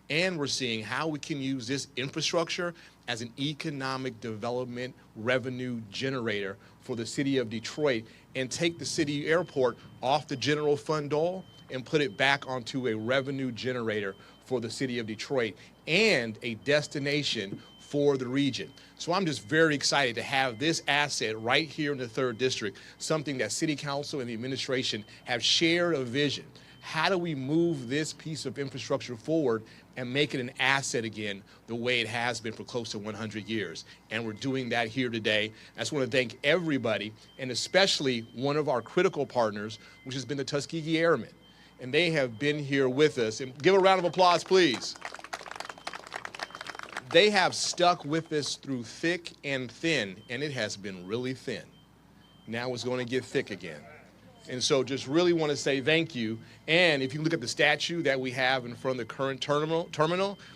and we're seeing how we can use this infrastructure as an economic development revenue generator for the city of Detroit and take the city airport off the general fund dole and put it back onto a revenue generator for the city of Detroit and a destination for the region. So I'm just very excited to have this asset right here in the 3rd District, something that City Council and the administration have shared a vision. How do we move this piece of infrastructure forward and make it an asset again the way it has been for close to 100 years? And we're doing that here today. I just want to thank everybody, and especially one of our critical partners, which has been the Tuskegee Airmen. And they have been here with us. And give a round of applause, please. They have stuck with us through thick and thin, and it has been really thin. Now it's going to get thick again. And so just really want to say thank you. And if you look at the statue that we have in front of the current terminal,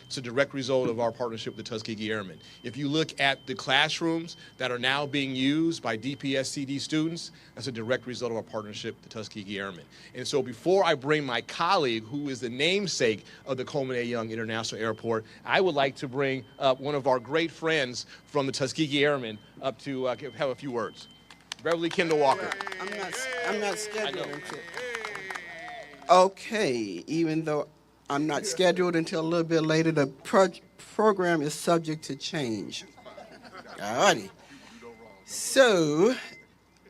it's a direct result of our partnership with the Tuskegee Airmen. If you look at the classrooms that are now being used by DPSCD students, that's a direct result of our partnership with the Tuskegee Airmen. And so before I bring my colleague, who is the namesake of the Coleman A. Young International Airport, I would like to bring up one of our great friends from the Tuskegee Airmen up to have a few words. Beverly Kendall Walker. I'm not scheduled until. Okay, even though I'm not scheduled until a little bit later, the program is subject to change. Alrighty. So,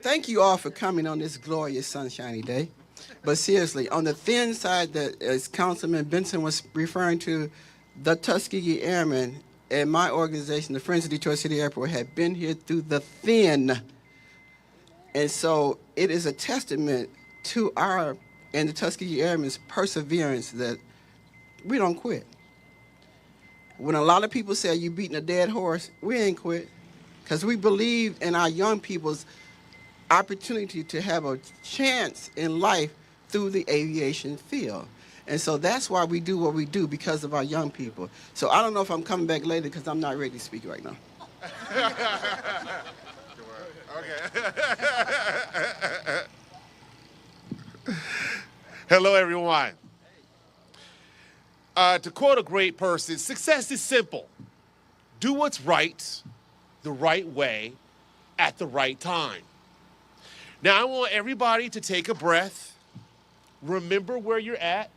thank you all for coming on this glorious sunshiny day. But seriously, on the thin side, that as Councilman Benson was referring to, the Tuskegee Airmen and my organization, the Friends of Detroit City Airport, have been here through the thin. And so it is a testament to our and the Tuskegee Airmen's perseverance that we don't quit. When a lot of people say you beating a dead horse, we ain't quit, because we believe in our young people's opportunity to have a chance in life through the aviation field. And so that's why we do what we do, because of our young people. So I don't know if I'm coming back later because I'm not ready to speak right now. Hello, everyone. To quote a great person, success is simple. Do what's right, the right way, at the right time. Now, I want everybody to take a breath, remember where you're at,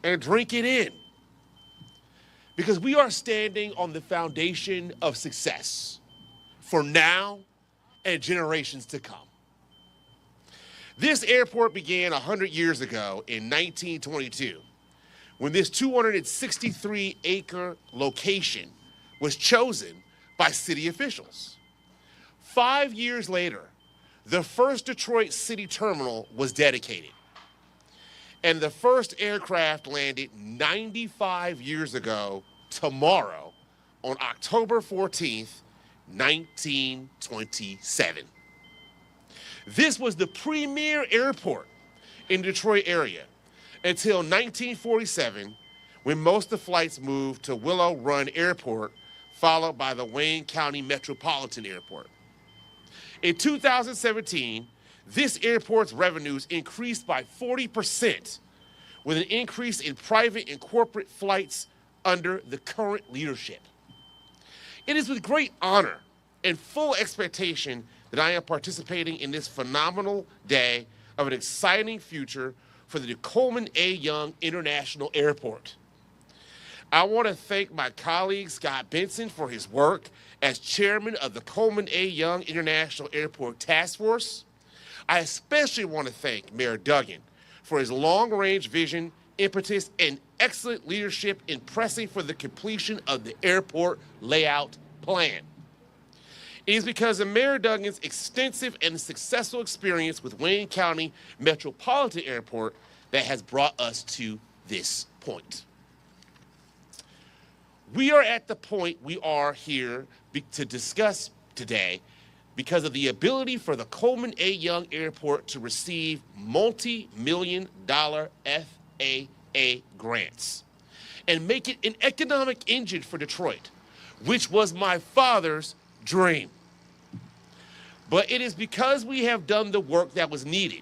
and drink it in. Because we are standing on the foundation of success for now and generations to come. This airport began 100 years ago in 1922, when this 263-acre location was chosen by city officials. 5 years later, the first Detroit City Terminal was dedicated, and the first aircraft landed 95 years ago tomorrow on October 14th, 1927. This was the premier airport in the Detroit area until 1947, when most of the flights moved to Willow Run Airport, followed by the Wayne County Metropolitan Airport. In 2017, this airport's revenues increased by 40%, with an increase in private and corporate flights under the current leadership. It is with great honor and full expectation that I am participating in this phenomenal day of an exciting future for the Coleman A. Young International Airport. I want to thank my colleague Scott Benson for his work as chairman of the Coleman A. Young International Airport Task Force. I especially want to thank Mayor Duggan for his long-range vision, impetus, and excellent leadership in pressing for the completion of the airport layout plan. It is because of Mayor Duggan's extensive and successful experience with Wayne County Metropolitan Airport that has brought us to this point. We are at the point we are here to discuss today because of the ability for the Coleman A. Young Airport to receive multi-million-dollar FAA grants and make it an economic engine for Detroit, which was my father's dream. But it is because we have done the work that was needed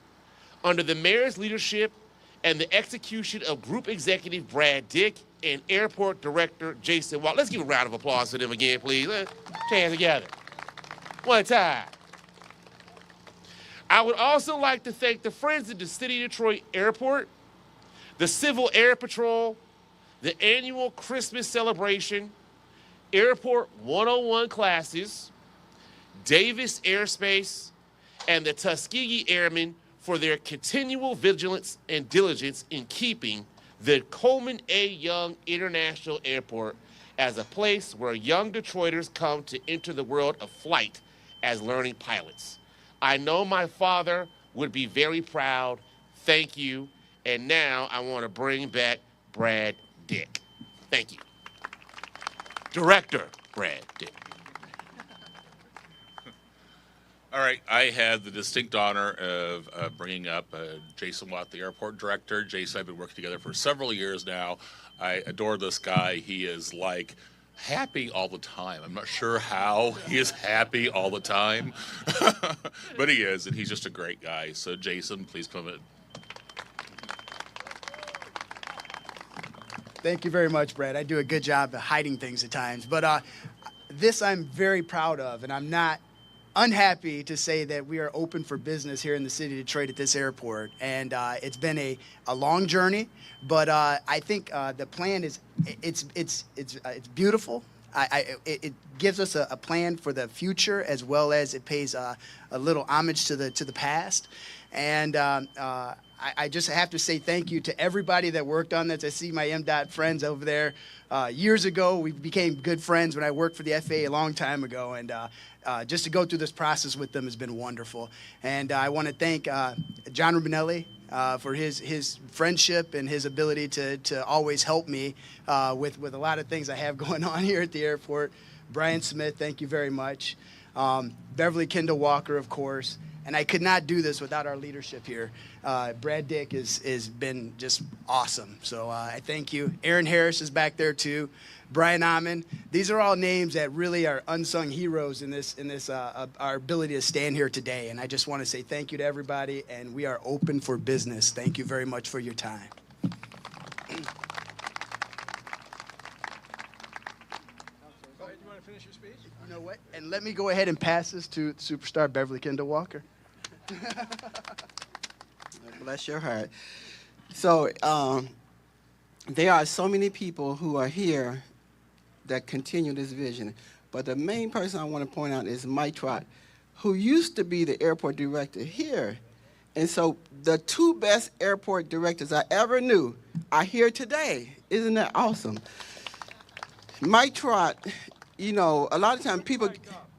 under the mayor's leadership and the execution of Group Executive Brad Dick and Airport Director Jason Watt. Let's give a round of applause to them again, please. Let's hands together. One time. I would also like to thank the Friends of the City of Detroit Airport, the Civil Air Patrol, the annual Christmas celebration, Airport 101 classes, Davis Airspace, and the Tuskegee Airmen for their continual vigilance and diligence in keeping the Coleman A. Young International Airport as a place where young Detroiters come to enter the world of flight as learning pilots. I know my father would be very proud. Thank you. And now I want to bring back Brad Dick. Thank you. Director Brad Dick. All right, I had the distinct honor of bringing up Jason Watt, the airport director. Jason and I have been working together for several years now. I adore this guy. He is like happy all the time. I'm not sure how he is happy all the time, but he is, and he's just a great guy. So Jason, please come in. Thank you very much, Brad. I do a good job of hiding things at times, but this I'm very proud of, and I'm not unhappy to say that we are open for business here in the city of Detroit at this airport. And it's been a long journey, but I think the plan is it's beautiful. It gives us a plan for the future, as well as it pays a little homage to the past. And I just have to say thank you to everybody that worked on this. I see my MDOT friends over there. Years ago, we became good friends when I worked for the FAA a long time ago, and just to go through this process with them has been wonderful. And I want to thank John Rubinelli for his friendship and his ability to always help me with a lot of things I have going on here at the airport. Brian Smith, thank you very much. Beverly Kendall Walker, of course. And I could not do this without our leadership here. Brad Dick has been just awesome. So I thank you. Aaron Harris is back there too. Brian Amon. These are all names that really are unsung heroes in this our ability to stand here today. And I just want to say thank you to everybody. And we are open for business. Thank you very much for your time. You know what? And let me go ahead and pass this to superstar Beverly Kendall Walker. Bless your heart. So there are so many people who are here that continue this vision. But the main person I want to point out is Mike Trott, who used to be the airport director here. And so the two best airport directors I ever knew are here today. Isn't that awesome? Mike Trott, you know, a lot of times people,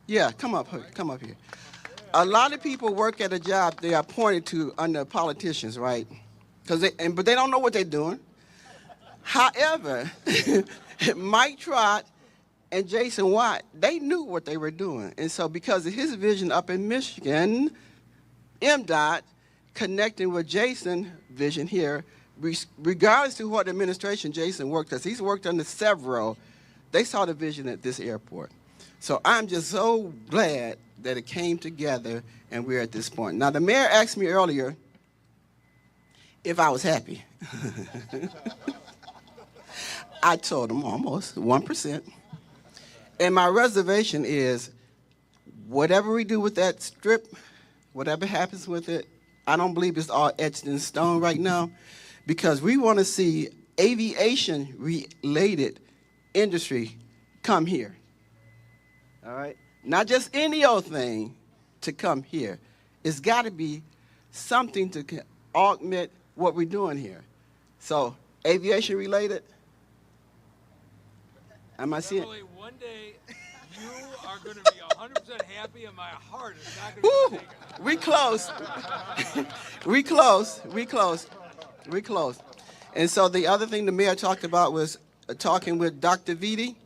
yeah, come up here. A lot of people work at a job they are appointed to under politicians, right? But they don't know what they're doing. However, Mike Trott and Jason Watt, they knew what they were doing. And so because of his vision up in Michigan, MDOT connecting with Jason's vision here, regardless to what administration Jason worked, because he's worked under several, they saw the vision at this airport. So I'm just so glad that it came together and we're at this point. Now, the mayor asked me earlier if I was happy. I told him almost 1%. And my reservation is whatever we do with that strip, whatever happens with it, I don't believe it's all etched in stone right now, because we want to see aviation-related industry come here. All right? Not just any old thing to come here. It's got to be something to augment what we're doing here. So, aviation related. Am I seeing? Beverly, one day you are going to be 100% happy, and my heart is not going to be taken. We close. We close. We close. We close. And so the other thing the mayor talked about was talking with Dr. Vitti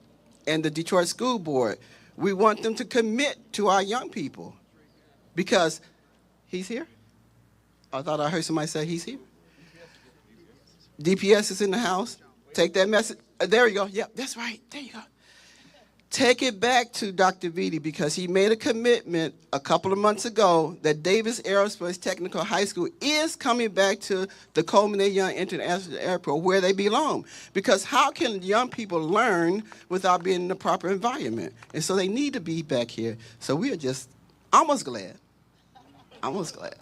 and the Detroit School Board. We want them to commit to our young people, because he's here. I thought I heard somebody say he's here. DPS is in the house. Take that message. There you go. Yeah, that's right. There you go. take it back to Dr. Vitti because he made a commitment a couple of months ago that Davis Aerospace Technical High School is coming back to the Coleman A. Young International Airport where they belong. Because how can young people learn without being in the proper environment? And so they need to be back here. So we are just almost glad. Almost glad.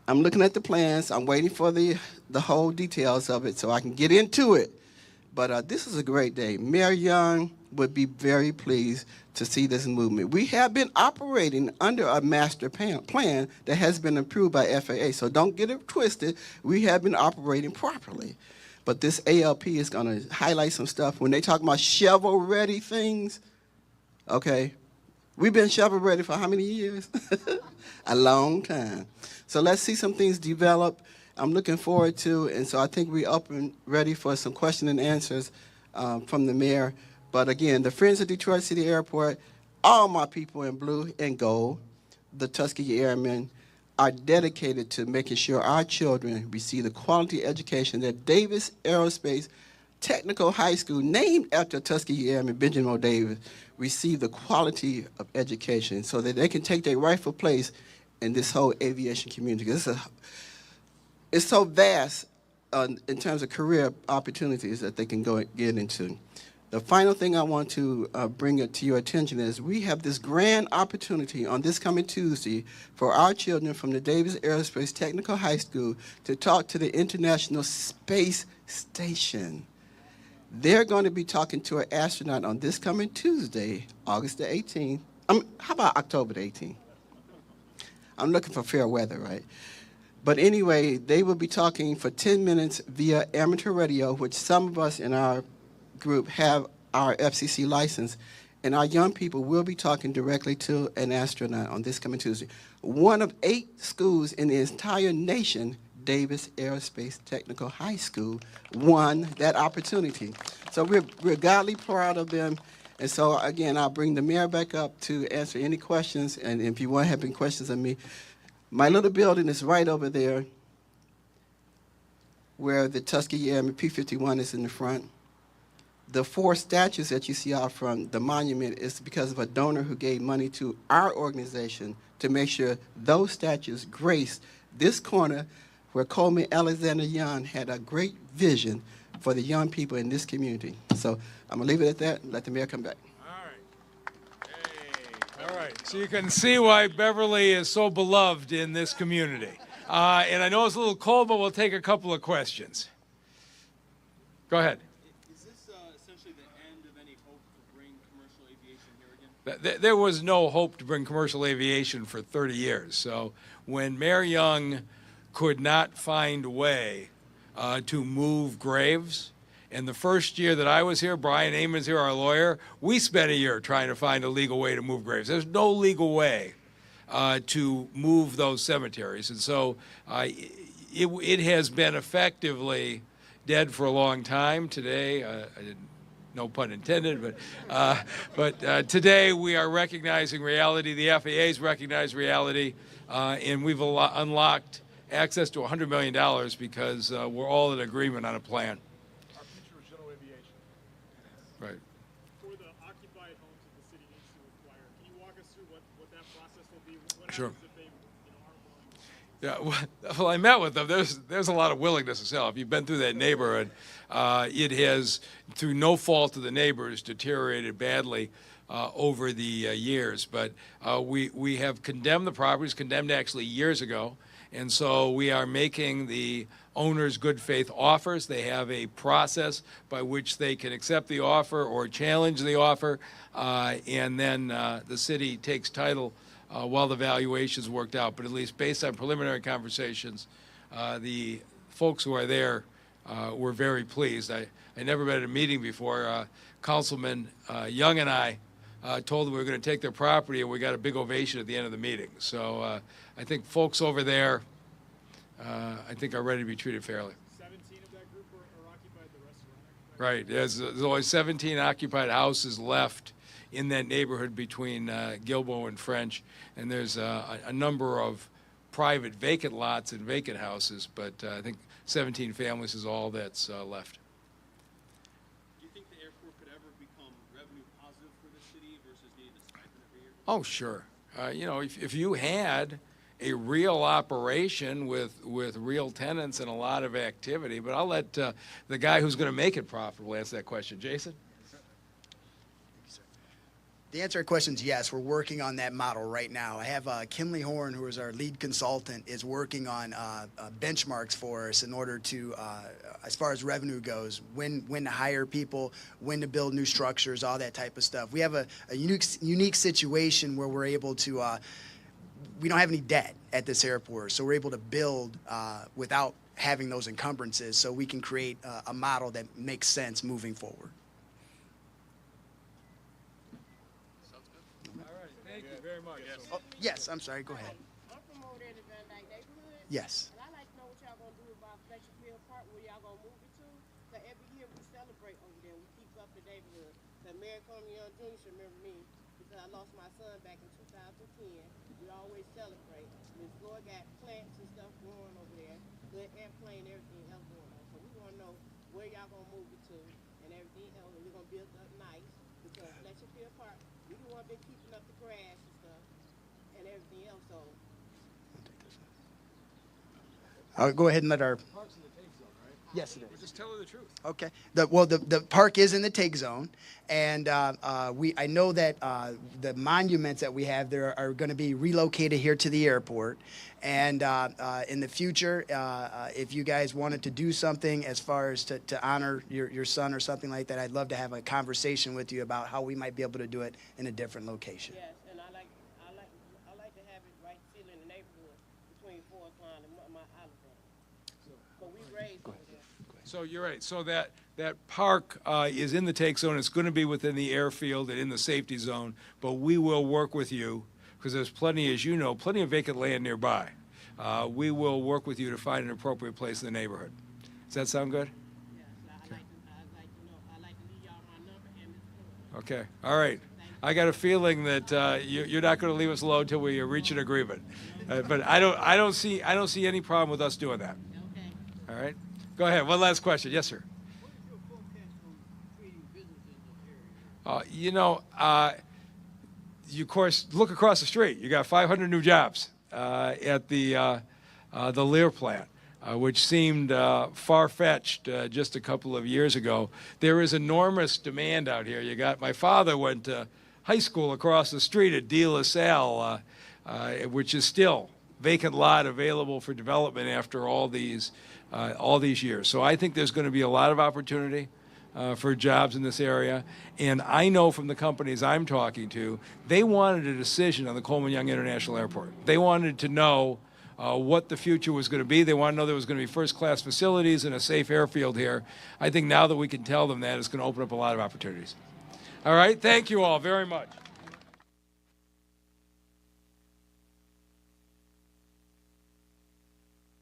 I'm looking at the plans. I'm waiting for the whole details of it so I can get into it. But this is a great day. Mayor Young would be very pleased to see this movement. We have been operating under a master plan that has been approved by FAA, so don't get it twisted. We have been operating properly. But this ALP is going to highlight some stuff. When they talk about shovel-ready things, okay, we've been shovel-ready for how many years? A long time. So let's see some things develop. I'm looking forward to, and so I think we're up and ready for some question and answers from the mayor. But again, the Friends of Detroit City Airport, all my people in blue and gold, the Tuskegee Airmen, are dedicated to making sure our children receive the quality education that Davis Aerospace Technical High School, named after Tuskegee Airman Benjamin O. Davis, receive the quality of education so that they can take their rightful place in this whole aviation community. It's so vast in terms of career opportunities that they can go get into. The final thing I want to bring it to your attention is we have this grand opportunity on this coming Tuesday for our children from the Davis Aerospace Technical High School to talk to the International Space Station. They're going to be talking to an astronaut on this coming Tuesday, August the 18th. How about October the 18th? I'm looking for fair weather, right? But anyway, they will be talking for 10 minutes via amateur radio, which some of us in our group have our FCC license, and our young people will be talking directly to an astronaut on this coming Tuesday. One of 8 schools in the entire nation, Davis Aerospace Technical High School, won that opportunity. So we're godly proud of them. And so, again, I'll bring the mayor back up to answer any questions, and if you want to have any questions of me, my little building is right over there where the Tuskegee Airmen P-51 is in the front. The 4 statues that you see out front, the monument, is because of a donor who gave money to our organization to make sure those statues grace this corner where Coleman Alexander Young had a great vision for the young people in this community. So I'm going to leave it at that and let the mayor come back. All right, so you can see why Beverly is so beloved in this community. And I know it's a little cold, but we'll take a couple of questions. Go ahead. Is this essentially the end of any hope to bring commercial aviation here again? There was no hope to bring commercial aviation for 30 years. So when Mayor Young could not find a way to move Graves, and the first year that I was here, Brian Amon's here, our lawyer, we spent a year trying to find a legal way to move Graves. There's no legal way to move those cemeteries. And so it has been effectively dead for a long time. Today, no pun intended, but today we are recognizing reality. The FAA's recognized reality, and we've unlocked access to $100 million because we're all in agreement on a plan. Our future is general aviation. Right. For the occupied homes that the city needs to acquire, can you walk us through what that process will be? What Sure. happens if they aren't willing? Yeah, well, I met with them. There's a lot of willingness to sell. If you've been through that neighborhood, it has, through no fault of the neighbors, deteriorated badly over the years. But we have condemned the properties, condemned actually years ago. And so we are making the owners good faith offers. They have a process by which they can accept the offer or challenge the offer, and then the city takes title while the valuation's worked out. But at least based on preliminary conversations, the folks who are there were very pleased. I never been at a meeting before. Councilman Young and I told them we were going to take their property, and we got a big ovation at the end of the meeting. So I think folks over there, I think, are ready to be treated fairly. 17 of that group are occupied, the rest are unoccupied? Right. There's only 17 occupied houses left in that neighborhood between Gilboa and French, and there's a number of private vacant lots and vacant houses, but I think 17 families is all that's left. Do you think the airport could ever become revenue positive for the city versus needing a stipend every year? Oh, sure. You know, if you had a real operation with real tenants and a lot of activity, but I'll let the guy who's going to make it profitable answer that question. Jason? The answer to your question is yes. We're working on that model right now. I have Kinley Horn, who is our lead consultant, is working on benchmarks for us in order to, as far as revenue goes, when to hire people, when to build new structures, all that type of stuff. We have a unique situation where we're able to, we don't have any debt at this airport, so we're able to build without having those encumbrances, so we can create a model that makes sense moving forward. Thank you very much. Oh, yes, I'm sorry, go ahead. I'm from over there in the Van Dyke neighborhood. Yes. And I like to know what y'all gonna do about Fletcherfield Park, where y'all gonna move it to. Cause every year we celebrate over there. We keep up the neighborhood. The Mayor Coleman Young Jr. should remember me because I lost my son back in 2010. We always celebrate. Miss Floyd got plants and stuff growing over there. Good airplane, everything else going on. So we wanna know where y'all gonna move it to and everything else. And we're gonna build up nice because Fletcherfield Park, we the one been keeping up the grass and stuff and everything else. So I'll go ahead and let our. Yes, it is. Just tell her the truth. Okay. The park is in the take zone, and I know that the monuments that we have there are going to be relocated here to the airport, and in the future, if you guys wanted to do something as far as to honor your son or something like that, I'd love to have a conversation with you about how we might be able to do it in a different location. yes, and I like to have it right still in the neighborhood between Forest Line and my Olive. But we raised over there. So you're right. So that park is in the take zone. It's going to be within the airfield and in the safety zone. But we will work with you because there's plenty, as you know, plenty of vacant land nearby. We will work with you to find an appropriate place in the neighborhood. Does that sound good? Yes, I like to leave y'all my number and Ms. Floyd. Okay. All right. I got a feeling that you're not going to leave us alone until we reach an agreement. But I don't see any problem with us doing that. Okay. All right. Go ahead. One last question. Yes, sir. You know, you of course look across the street. You got 500 new jobs at the Lear plant, which seemed far-fetched just a couple of years ago. There is enormous demand out here. You got my father went to high school across the street at De La Salle, which is still vacant lot available for development after all these years. So I think there's going to be a lot of opportunity for jobs in this area. And I know from the companies I'm talking to, they wanted a decision on the Coleman Young International Airport. They wanted to know what the future was going to be. They want to know there was going to be first-class facilities and a safe airfield here. I think now that we can tell them that, it's going to open up a lot of opportunities. All right, thank you all very much.